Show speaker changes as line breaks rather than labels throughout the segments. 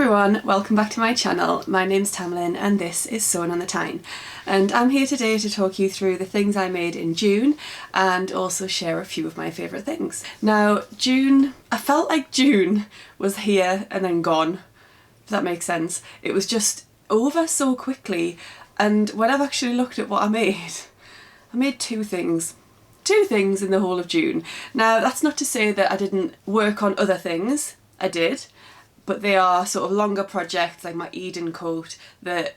everyone, welcome back to my channel. My name's Tamlyn and this is Sewing on the Tyne, and I'm here today to talk you through the things I made in June and also share a few of my favourite things. Now June, I felt like June was here and then gone, if that makes sense. It was just over so quickly, and when I've actually looked at what I made two things in the whole of June. Now that's not to say that I didn't work on other things, I did. But they are sort of longer projects like my Eden coat that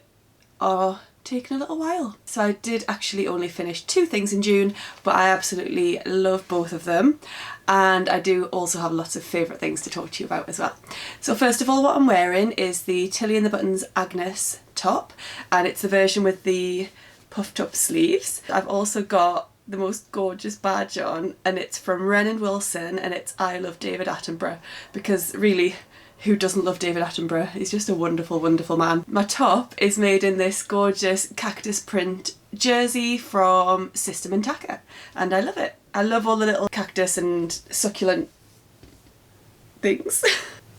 are taking a little while. So I did actually only finish two things in June, but I absolutely love both of them. And I do also have lots of favourite things to talk to you about as well. So first of all, what I'm wearing is the Tilly and the Buttons Agnes top, and it's the version with the puffed up sleeves. I've also got the most gorgeous badge on, and it's from Wren & Wilson, and it's I Love David Attenborough, because really, who doesn't love David Attenborough? He's just a wonderful, wonderful man. My top is made in this gorgeous cactus print jersey from System & Tacker, and I love it. I love all the little cactus and succulent things.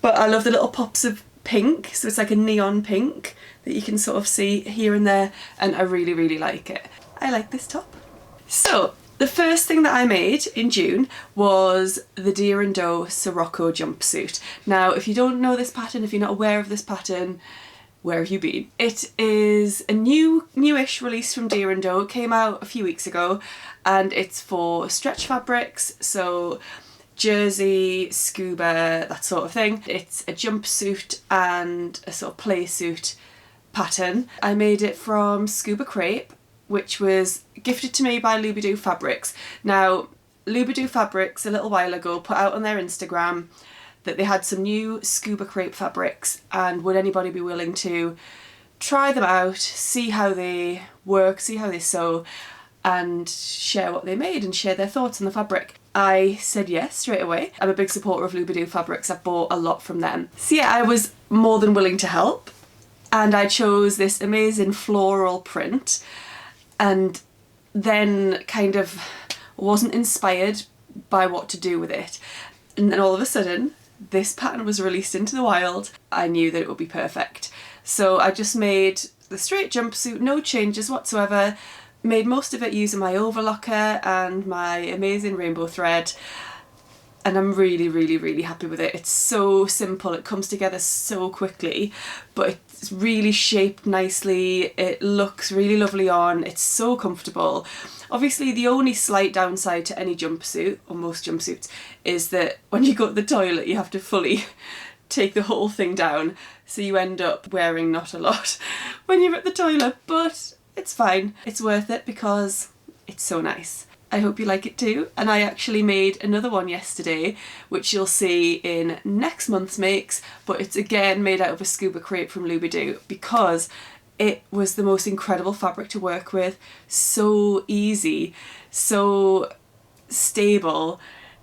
But I love the little pops of pink, so it's like a neon pink that you can sort of see here and there, and I really, really like it. I like this top. So, the first thing that I made in June was the Deer and Doe Soraka Jumpsuit. Now, if you don't know this pattern, if you're not aware of this pattern, where have you been? It is a newish release from Deer and Doe. It came out a few weeks ago, and it's for stretch fabrics, so jersey, scuba, that sort of thing. It's a jumpsuit and a sort of play suit pattern. I made it from scuba crepe, which was gifted to me by Lambda Fabrics. Now, Lambda Fabrics a little while ago put out on their Instagram that they had some new scuba crepe fabrics, and would anybody be willing to try them out, see how they work, see how they sew, and share what they made and share their thoughts on the fabric. I said yes straight away. I'm a big supporter of Lambda Fabrics. I've bought a lot from them. So yeah, I was more than willing to help, and I chose this amazing floral print, and then kind of wasn't inspired by what to do with it. And then all of a sudden, this pattern was released into the wild. I knew that it would be perfect. So I just made the straight jumpsuit, no changes whatsoever, made most of it using my overlocker and my amazing rainbow thread. And I'm really, really, really happy with it. It's so simple, it comes together so quickly, but it's really shaped nicely, it looks really lovely on, it's so comfortable. Obviously the only slight downside to any jumpsuit, or most jumpsuits, is that when you go to the toilet you have to fully take the whole thing down, so you end up wearing not a lot when you're at the toilet, but it's fine. It's worth it because it's so nice. I hope you like it too, and I actually made another one yesterday which you'll see in next month's makes, but it's again made out of a scuba crepe from Lambda because it was the most incredible fabric to work with, so easy, so stable,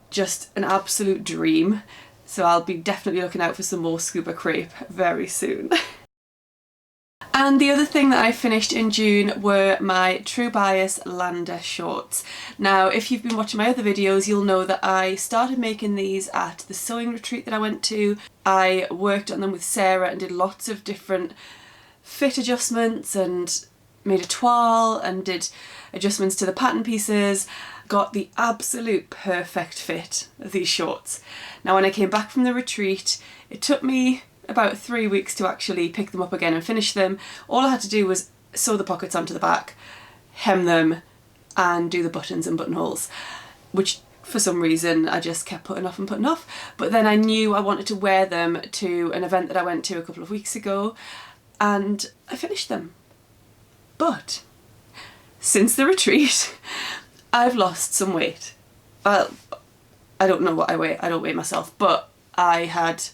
just an absolute dream. So I'll be definitely looking out for some more scuba crepe very soon. And the other thing that I finished in June were my True Bias Lambda shorts. Now, if you've been watching my other videos, you'll know that I started making these at the sewing retreat that I went to. I worked on them with Sarah and did lots of different fit adjustments and made a toile and did adjustments to the pattern pieces. Got the absolute perfect fit of these shorts. Now, when I came back from the retreat, it took me about 3 weeks to actually pick them up again and finish them. All I had to do was sew the pockets onto the back, hem them, and do the buttons and buttonholes, which for some reason I just kept putting off and putting off. But then I knew I wanted to wear them to an event that I went to a couple of weeks ago, and I finished them. But since the retreat, I've lost some weight. Well, I don't know what I weigh, I don't weigh myself, but I had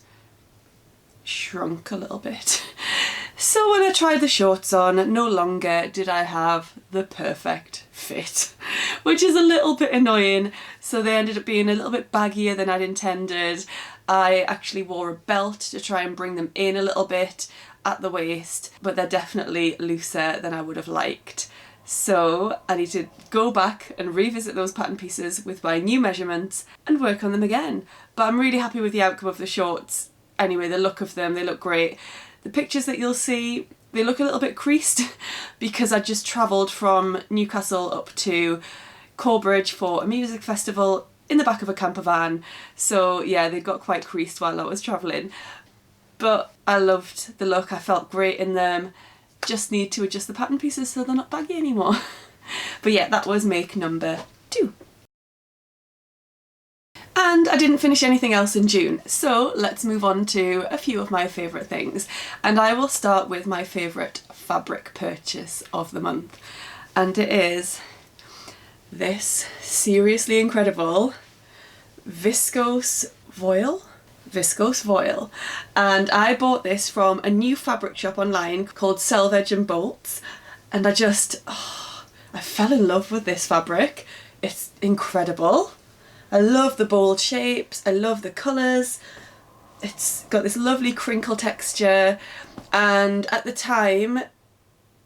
shrunk a little bit. So when I tried the shorts on, no longer did I have the perfect fit, which is a little bit annoying. So they ended up being a little bit baggier than I'd intended. I actually wore a belt to try and bring them in a little bit at the waist, but they're definitely looser than I would have liked. So I need to go back and revisit those pattern pieces with my new measurements and work on them again. But I'm really happy with the outcome of the shorts. anyway, the look of them, they look great. The pictures that you'll see, they look a little bit creased because I just travelled from Newcastle up to Corbridge for a music festival in the back of a camper van. So yeah, they got quite creased while I was travelling. But I loved the look, I felt great in them. Just need to adjust the pattern pieces so they're not baggy anymore. But yeah, that was make number 2. And I didn't finish anything else in June, so let's move on to a few of my favourite things. And I will start with my favourite fabric purchase of the month. And it is this seriously incredible viscose voile. And I bought this from a new fabric shop online called Selvage and Bolts, and I fell in love with this fabric. It's incredible. I love the bold shapes, I love the colours. It's got this lovely crinkle texture, and at the time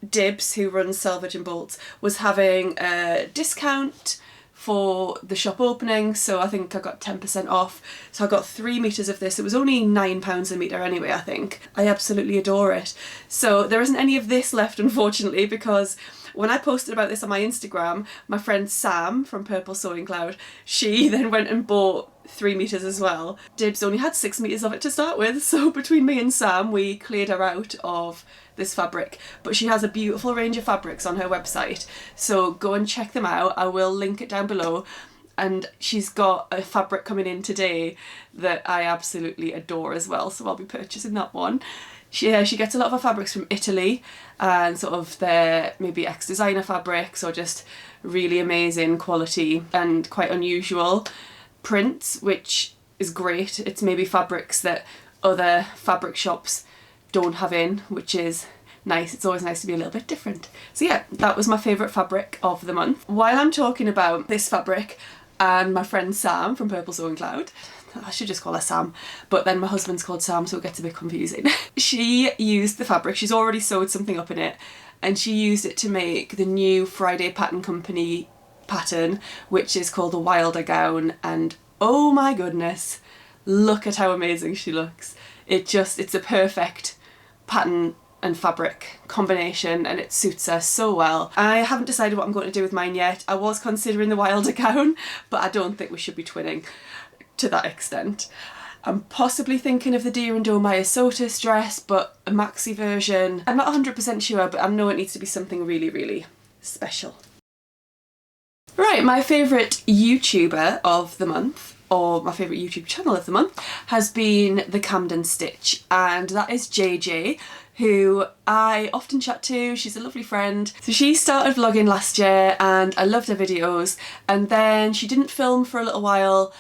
Dibs, who runs Selvage and Bolts, was having a discount for the shop opening, so I think I got 10% off. So I got 3 meters of this. It was only £9 a meter anyway, I think. I absolutely adore it. So there isn't any of this left, unfortunately, because when I posted about this on my Instagram, my friend Sam from Purple Sewing Cloud, she then went and bought 3 meters as well. Dibs only had 6 meters of it to start with, so between me and Sam we cleared her out of this fabric. But she has a beautiful range of fabrics on her website, so go and check them out. I will link it down below. And she's got a fabric coming in today that I absolutely adore as well, so I'll be purchasing that one. She gets a lot of her fabrics from Italy, and sort of their maybe ex-designer fabrics or just really amazing quality and quite unusual prints, which is great. It's maybe fabrics that other fabric shops don't have in, which is nice. It's always nice to be a little bit different. So yeah, that was my favourite fabric of the month. While I'm talking about this fabric and my friend Sam from Purple Sewing Cloud, I should just call her Sam, but then my husband's called Sam, so it gets a bit confusing. She used the fabric, she's already sewed something up in it, and she used it to make the new Friday Pattern Company pattern, which is called the Wilder Gown, and oh my goodness, look at how amazing she looks. It's a perfect pattern and fabric combination, and it suits her so well. I haven't decided what I'm going to do with mine yet. I was considering the Wilder Gown, but I don't think we should be twinning to that extent. I'm possibly thinking of the Deer and Domaya Sotis dress, but a maxi version. I'm not 100% sure, but I know it needs to be something really, really special. Right, my favourite YouTuber of the month, or my favourite YouTube channel of the month, has been The Camden Stitch, and that is JJ, who I often chat to. She's a lovely friend. So she started vlogging last year and I loved her videos, and then she didn't film for a little while,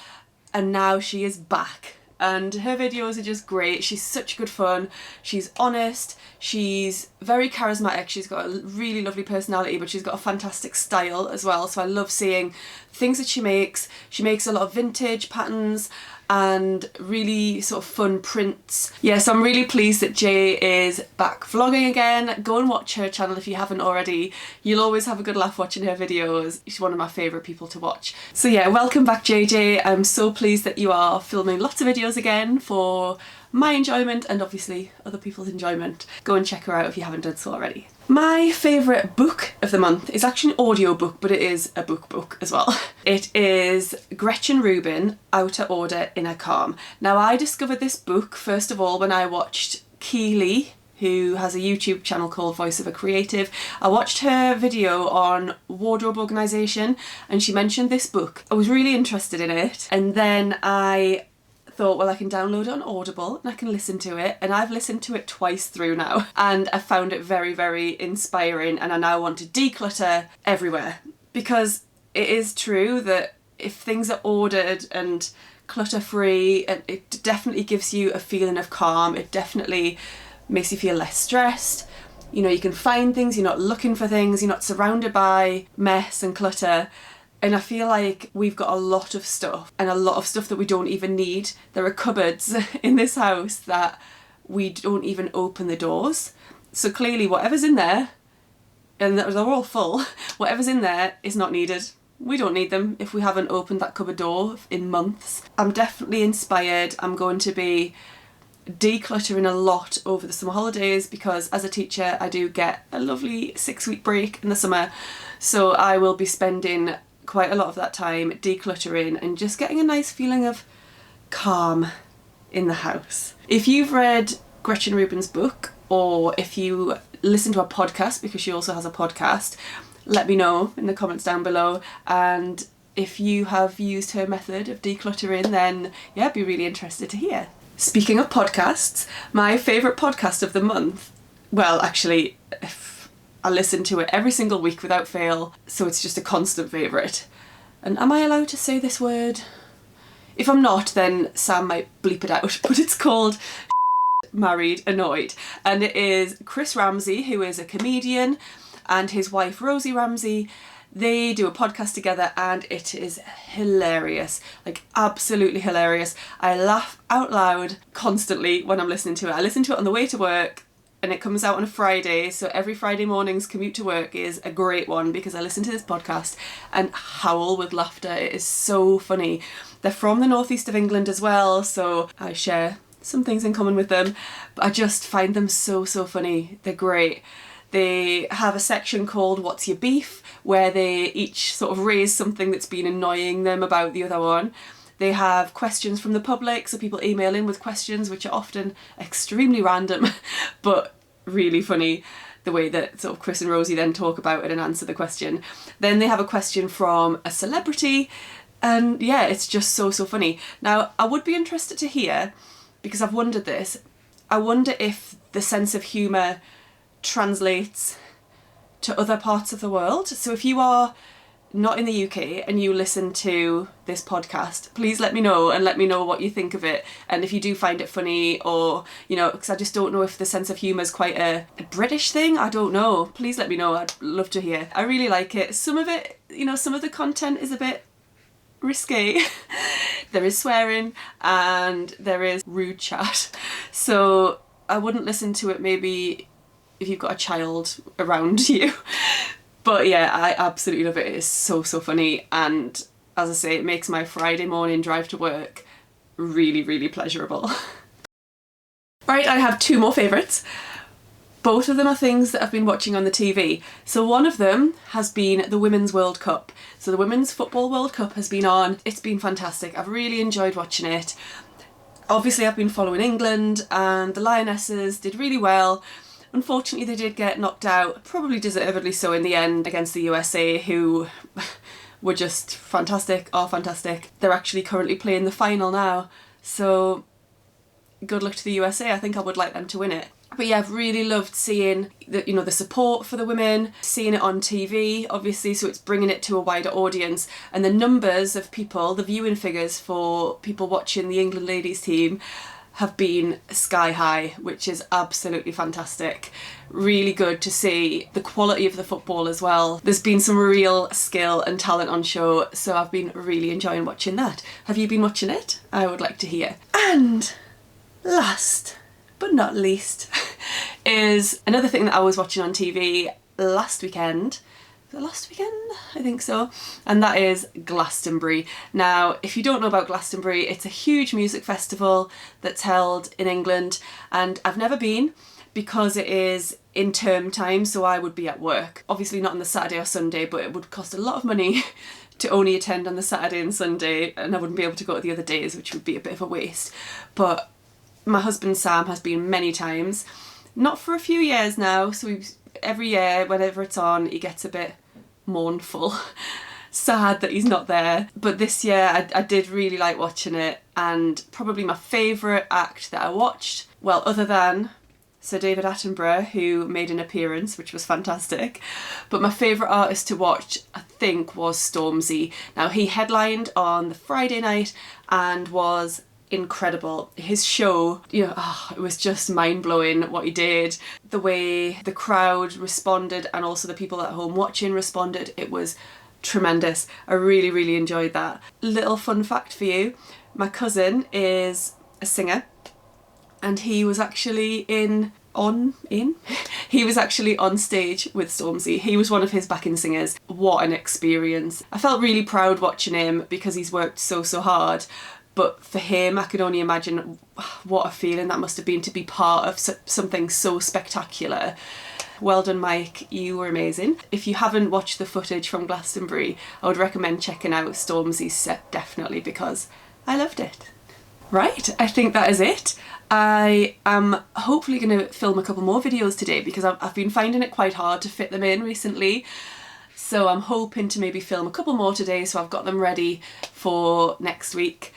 and now she is back. And her videos are just great. She's such good fun. She's honest. She's very charismatic. She's got a really lovely personality, but she's got a fantastic style as well. So I love seeing things that she makes. She makes a lot of vintage patterns and really sort of fun prints. Yeah, so I'm really pleased that Jay is back vlogging again. Go and watch her channel if you haven't already. You'll always have a good laugh watching her videos. She's one of my favourite people to watch. So yeah, welcome back JJ. I'm so pleased that you are filming lots of videos again for my enjoyment and obviously other people's enjoyment. Go and check her out if you haven't done so already. My favourite book of the month is actually an audiobook, but it is a book as well. It is Gretchen Rubin, Outer Order, Inner Calm. Now I discovered this book first of all when I watched Keely, who has a YouTube channel called Voice of a Creative. I watched her video on wardrobe organisation and she mentioned this book. I was really interested in it, and then I thought, well, I can download it on Audible and I can listen to it, and I've listened to it twice through now and I found it very, very inspiring, and I now want to declutter everywhere, because it is true that if things are ordered and clutter free, it definitely gives you a feeling of calm. It definitely makes you feel less stressed. You know, you can find things, you're not looking for things, you're not surrounded by mess and clutter. And I feel like we've got a lot of stuff, and a lot of stuff that we don't even need. There are cupboards in this house that we don't even open the doors. So clearly whatever's in there, and they're all full, whatever's in there is not needed. We don't need them if we haven't opened that cupboard door in months. I'm definitely inspired. I'm going to be decluttering a lot over the summer holidays because as a teacher I do get a lovely 6-week break in the summer, so I will be spending quite a lot of that time decluttering and just getting a nice feeling of calm in the house. If you've read Gretchen Rubin's book, or if you listen to a podcast, because she also has a podcast, let me know in the comments down below. And if you have used her method of decluttering, then yeah, I'd be really interested to hear. Speaking of podcasts, my favourite podcast of the month, well actually I listen to it every single week without fail, so it's just a constant favourite. And am I allowed to say this word? If I'm not, then Sam might bleep it out, but it's called Married Annoyed, and it is Chris Ramsey, who is a comedian, and his wife Rosie Ramsey. They do a podcast together and it is hilarious, like absolutely hilarious. I laugh out loud constantly when I'm listening to it. I listen to it on the way to work, and it comes out on a Friday, so every Friday morning's commute to work is a great one because I listen to this podcast and howl with laughter. It is so funny. They're from the northeast of England as well, so I share some things in common with them, but I just find them so funny. They're great. They have a section called What's Your Beef, where they each sort of raise something that's been annoying them about the other one. They have questions from the public, so people email in with questions which are often extremely random but really funny, the way that sort of Chris and Rosie then talk about it and answer the question. Then they have a question from a celebrity, and yeah, it's just so funny. Now, I would be interested to hear, because I've wondered this, I wonder if the sense of humour translates to other parts of the world. So if you are not in the UK and you listen to this podcast, please let me know and let me know what you think of it, and if you do find it funny, or you know, because I just don't know if the sense of humour is quite a British thing. I don't know. Please let me know. I'd love to hear. I really like it. Some of it, you know, some of the content is a bit risque. There is swearing and there is rude chat, so I wouldn't listen to it maybe if you've got a child around you. But yeah, I absolutely love it. It is so funny, and as I say, it makes my Friday morning drive to work really pleasurable. Right, I have 2 more favourites. Both of them are things that I've been watching on the TV. So one of them has been the Women's World Cup. So the Women's Football World Cup has been on. It's been fantastic. I've really enjoyed watching it. Obviously I've been following England, and the Lionesses did really well. Unfortunately, they did get knocked out, probably deservedly so in the end, against the USA, who were just fantastic, are fantastic. They're actually currently playing the final now, so good luck to the USA. I think I would like them to win it. But yeah, I've really loved seeing the, you know, the support for the women, seeing it on TV, obviously, so it's bringing it to a wider audience, and the numbers of people, the viewing figures for people watching the England ladies team have been sky high, which is absolutely fantastic. Really good to see the quality of the football as well. There's been some real skill and talent on show, so I've been really enjoying watching that. Have you been watching it? I would like to hear. And last but not least is another thing that I was watching on TV last weekend. Last weekend? I think so. And that is Glastonbury. Now, if you don't know about Glastonbury, it's a huge music festival that's held in England, and I've never been because it is in term time, so I would be at work. Obviously not on the Saturday or Sunday, but it would cost a lot of money to only attend on the Saturday and Sunday, and I wouldn't be able to go to the other days, which would be a bit of a waste. But my husband Sam has been many times, not for a few years now, so every year, whenever it's on, he gets a bit mournful, sad that he's not there. But this year I did really like watching it, and probably my favourite act that I watched, well, other than Sir David Attenborough, who made an appearance, which was fantastic, but my favourite artist to watch, I think, was Stormzy. Now, he headlined on the Friday night and was incredible. His show, you know, it was just mind-blowing what he did. The way the crowd responded and also the people at home watching responded, it was tremendous. I really enjoyed that. Little fun fact for you, my cousin is a singer, and he was actually he was actually on stage with Stormzy. He was one of his backing singers. What an experience. I felt really proud watching him because he's worked so hard, but for him I could only imagine what a feeling that must have been to be part of something so spectacular. Well done, Mike, you were amazing. If you haven't watched the footage from Glastonbury, I would recommend checking out Stormzy's set definitely, because I loved it. Right, I think that is it. I am hopefully going to film a couple more videos today because I've been finding it quite hard to fit them in recently. So I'm hoping to maybe film a couple more today so I've got them ready for next week.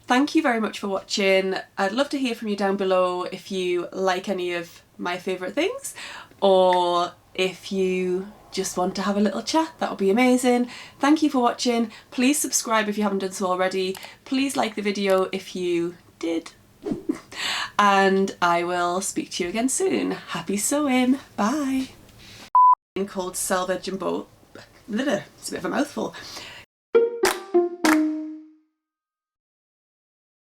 Thank you very much for watching. I'd love to hear from you down below if you like any of my favourite things, or if you just want to have a little chat. That would be amazing. Thank you for watching. Please subscribe if you haven't done so already. Please like the video if you did. And I will speak to you again soon. Happy sewing. Bye. Called Soraka Jumpsuit. It's a bit of a mouthful.